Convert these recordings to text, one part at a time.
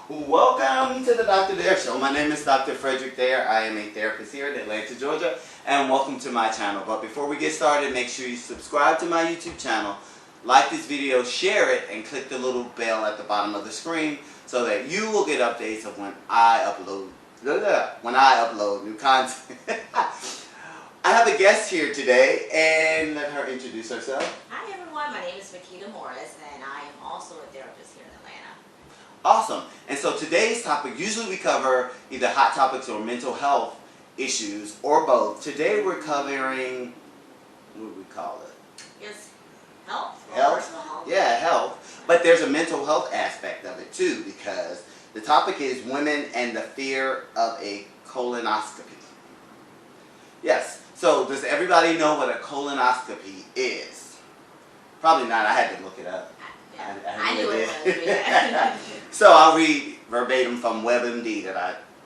Welcome to the Dr. Dare Show. My name is Dr. Frederick Dare. I am a therapist here in Atlanta, Georgia, and welcome to my channel. But before we get started, make sure you subscribe to my YouTube channel, like this video, share it, and click the little bell at the bottom of the screen so that you will get updates of when I upload new content. I have a guest here today, and let her introduce herself. Hi everyone, my name is Mekeda Morris, and I am also a therapist here in Atlanta. Awesome. And so today's topic, usually we cover either hot topics or mental health issues, or both. Today we're covering, what do we call it? Yes, health? Health? Personal health? Yeah, health. But there's a mental health aspect of it too, because the topic is women and the fear of a colonoscopy. Yes. So does everybody know what a colonoscopy is? Probably not. I had to look it up. Yeah. I knew it was. So I'll read verbatim from WebMD that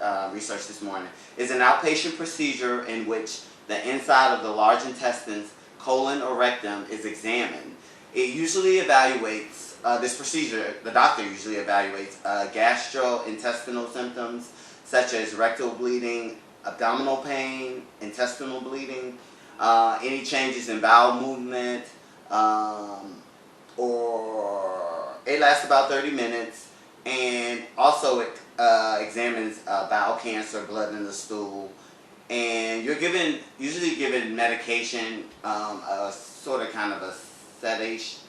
I researched this morning. It's an outpatient procedure in which the inside of the large intestines, colon or rectum, is examined. It usually evaluates, this procedure, the doctor usually evaluates gastrointestinal symptoms such as rectal bleeding, abdominal pain, intestinal bleeding, any changes in bowel movement, or it lasts about 30 minutes, and also it examines bowel cancer, blood in the stool, and you're usually given medication, sort of kind of a sedation.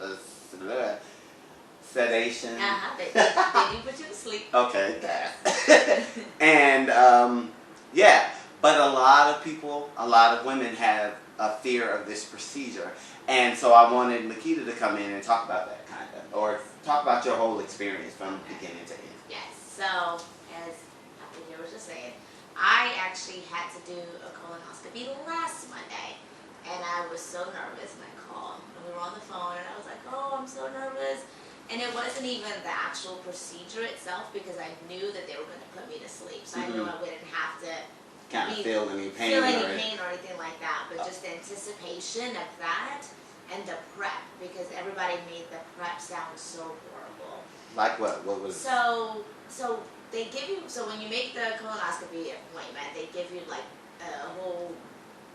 They do put you to sleep. Okay. And yeah, but a lot of women have a fear of this procedure. And so I wanted Mekeda to come in and talk about that kind of, or talk about your whole experience from beginning to end. Yes, so as Dr. Dare was just saying, I actually had to do a colonoscopy last Monday. And I was so nervous, and I called, and we were on the phone, and I was like, oh, I'm so nervous. And it wasn't even the actual procedure itself, because I knew that they were going to put me to sleep. So I knew I wouldn't have to Feel any pain or anything like that. But just the anticipation of that and the prep, because everybody made the prep sound so horrible. Like what? What was? So they give you, so when you make the colonoscopy appointment, they give you like a whole,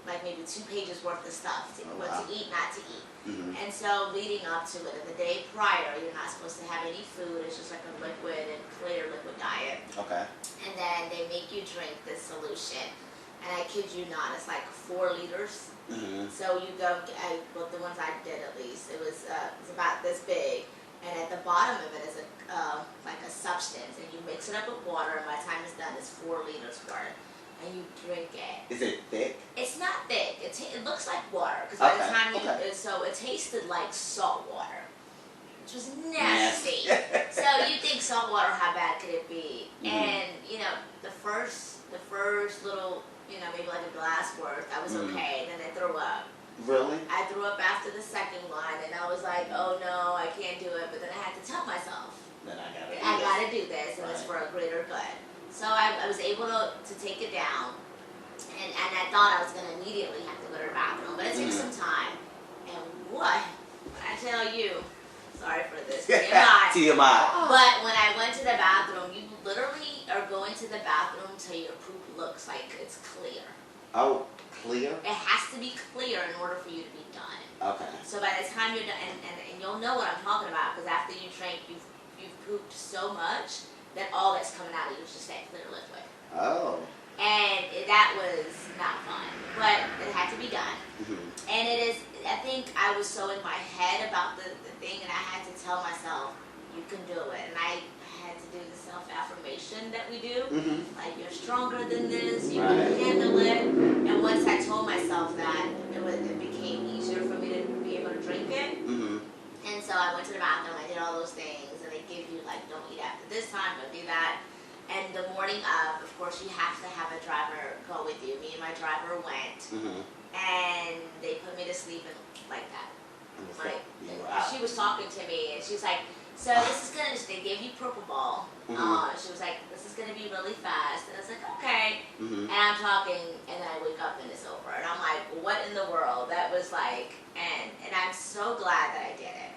like maybe 2 pages worth of stuff, what to eat, not to eat. And so leading up to it, the day prior, you're not supposed to have any food. It's just like a liquid and clear liquid diet. Okay. And then they make you drink this solution. And I kid you not, it's like 4 liters. So you go, well, the ones I did at least, it was about this big. And at the bottom of it is like a substance. And you mix it up with water, and by the time it's done, it's 4 liters worth. And you drink it. Is it thick? It's not thick. It looks like water, because by the time so it tasted like salt water, which was nasty. So you think salt water, how bad could it be? And you know, the first little, you know, maybe like a glass worth, I was okay. Then I threw up. Really? I threw up after the second one, and I was like, oh no, I can't do it. But then I had to tell myself, then I gotta do this, and it's for a greater good. So I was able to take it down, and I thought I was going to immediately have to go to the bathroom, but it took some time. And what? I tell you, sorry for this, TMI. TMI. But when I went to the bathroom, you literally are going to the bathroom until your poop looks like it's clear. Oh, clear? It has to be clear in order for you to be done. Okay. So by the time you're done, and you'll know what I'm talking about, because after you drink, you've pooped so much that all that's coming out of you is just that clear liquid. Oh. And that was not fun, but it had to be done. And it is, I think I was so in my head about the thing, and I had to tell myself, you can do it. And I had to do the self-affirmation that we do. Like, you're stronger than this, you can handle it. And once I told myself that, it became easier for me to be able to drink it. And so I went to the bathroom, I did all those things, and they give you, like, don't eat after this time, don't do that. And the morning of course, you have to have a driver go with you. Me and my driver went, and they put me to sleep and like that. Like, she was talking to me, and she was like, so this is going to, they gave you propofol. She was like, this is going to be really fast. And I was like, okay. And I'm talking, and then I wake up and it's over. And I'm like, what in the world? That was like, and I'm so glad that I did it.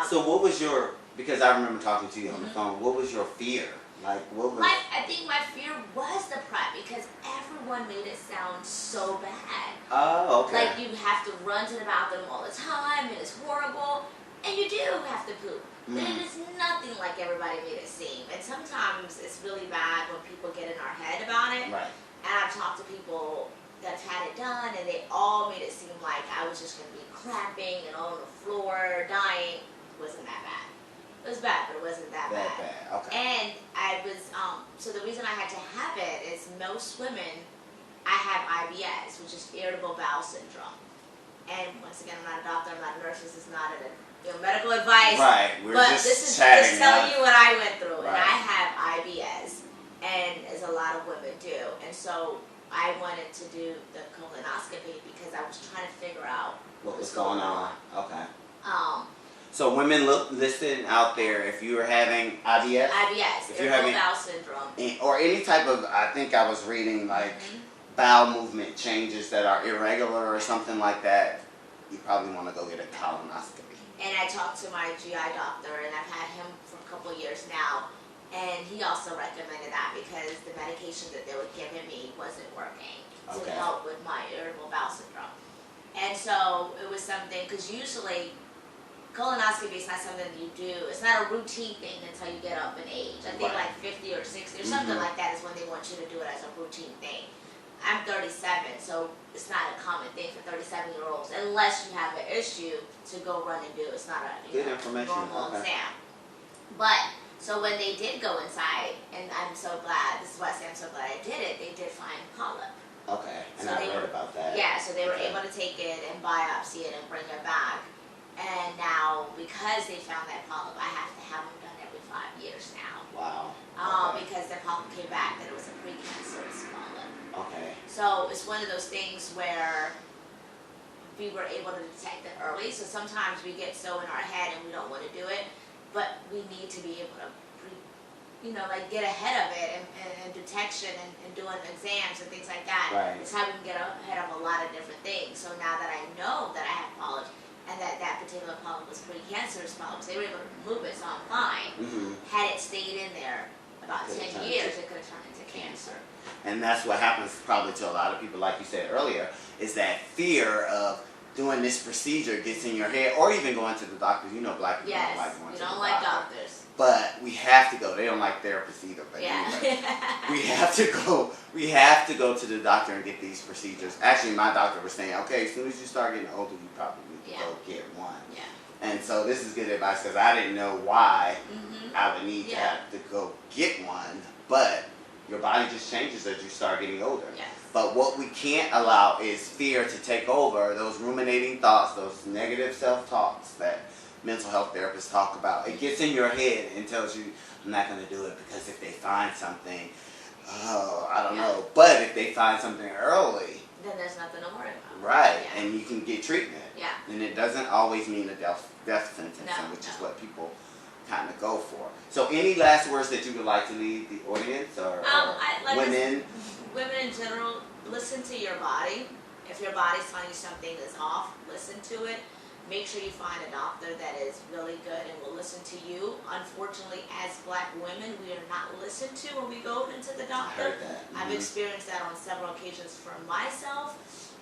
So what was your Because I remember talking to you on the phone. What was your fear? Like, what was... I think my fear was the prep because everyone made it sound so bad. Oh, okay. Like, you have to run to the bathroom all the time, and it's horrible. And you do have to poop. But it is nothing like everybody made it seem. And sometimes it's really bad when people get in our head about it. Right. And I've talked to people that's had it done, and they all made it seem like I was just going to be clapping and on the floor, dying. It wasn't that bad. It was bad, but it wasn't that bad. Okay. And I was, so the reason I had to have it is most women, I have IBS, which is irritable bowel syndrome. And once again, I'm not a doctor, I'm not a nurse, this is not medical advice. Right, but this is just telling you what I went through. Right. And I have IBS, and as a lot of women do. And so I wanted to do the colonoscopy because I was trying to figure out what was going on. Okay. So women, listen out there. If you are having IBS, if you're having bowel syndrome, or any type of, I think I was reading like bowel movement changes that are irregular or something like that, you probably want to go get a colonoscopy. And I talked to my GI doctor, and I've had him for a couple of years now, and he also recommended that because the medication that they were giving me wasn't working to help with my irritable bowel syndrome. And so it was something, because usually colonoscopy is not something you do. It's not a routine thing until you get up in age. I think like 50 or 60 or something like that is when they want you to do it as a routine thing. I'm 37, so it's not a common thing for 37-year-olds unless you have an issue to go run and do. It's not a normal exam. But so when they did go inside, and I'm so glad. This is why I say I'm so glad I did it. They did find polyp. Okay, and so I read about that. Yeah, so they were able to take it and biopsy it and bring it back. And now, because they found that polyp, I have to have them done every 5 years now. Wow. Because the polyp came back that it was a precancerous polyp. Okay. So it's one of those things where we were able to detect it early. So sometimes we get so in our head and we don't want to do it, but we need to be able to, get ahead of it and detection and doing exams and things like that. Right. It's how we can get ahead of a lot of different things. So now that I know that I have polyps, and that particular polyp was precancerous polyps, they were able to remove it, so I'm fine. Had it stayed in there about 10 years, it could have turned into cancer. And that's what happens probably to a lot of people, like you said earlier, is that fear of doing this procedure gets in your head, or even going to the doctor. You know, black people don't like going to the doctor. Yes, we don't like doctors. But we have to go. They don't like therapists either. But anyway, we have to go. We have to go to the doctor and get these procedures. Actually, my doctor was saying, okay, as soon as you start getting older, you probably need to go get one. Yeah. And so this is good advice because I didn't know why I would need to have to go get one. But your body just changes as you start getting older. Yes. But what we can't allow is fear to take over, those ruminating thoughts, those negative self-talks that mental health therapists talk about. It gets in your head and tells you, I'm not going to do it because if they find something, I don't know. But if they find something early, then there's nothing to worry about. Right, and you can get treatment. Yeah. And it doesn't always mean a death sentence, which is what people kind of go for. So any last words that you would like to leave the audience or women? Women in general, listen to your body. If your body's telling you something is off, listen to it. Make sure you find a doctor that is really good and will listen to you. Unfortunately, as black women, we are not listened to when we go into the doctor. I heard that. I've experienced that on several occasions for myself,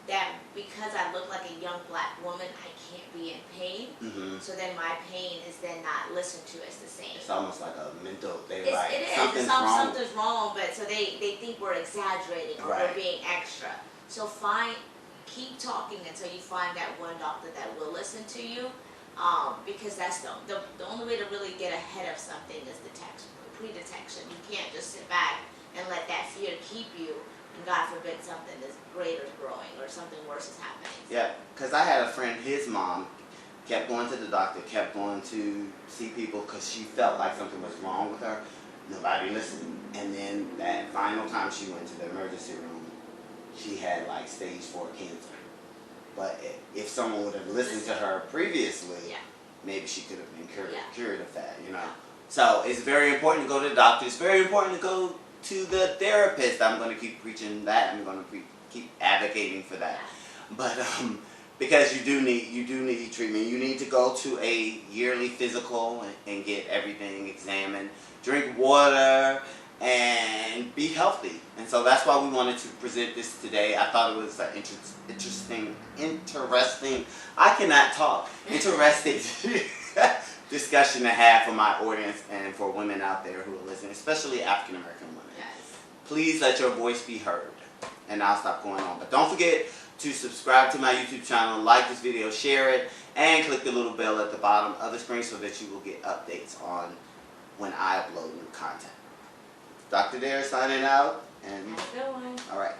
that because I look like a young black woman, I can't be in pain. So then my pain is then not listened to as the same. It's almost like a mental thing. It is. Something's wrong, but so they think we're exaggerating or we're being extra. So keep talking until you find that one doctor that will listen to you, because that's the only way to really get ahead of something is pre-detection. You can't just sit back and let that fear keep you, and God forbid something is greater is growing or something worse is happening. Yeah, because I had a friend, his mom kept going to the doctor, kept going to see people because she felt like something was wrong with her. Nobody listened. And then that final time she went to the emergency room, she had like stage 4 cancer. But if someone would have listened to her previously, maybe she could have been cured of that, So it's very important to go to the doctor. It's very important to go to the therapist. I'm going to keep preaching that. I'm going to keep advocating for that. But because you do need treatment. You need to go to a yearly physical and get everything examined. Drink water and be healthy. And so that's why we wanted to present this today. I thought it was an interesting, I cannot talk, interesting discussion to have for my audience and for women out there who are listening, especially African American women. Yes. Please let your voice be heard. And I'll stop going on. But don't forget to subscribe to my YouTube channel, like this video, share it, and click the little bell at the bottom of the screen so that you will get updates on when I upload new content. Dr. Dare signing out. And Have a good one. all right.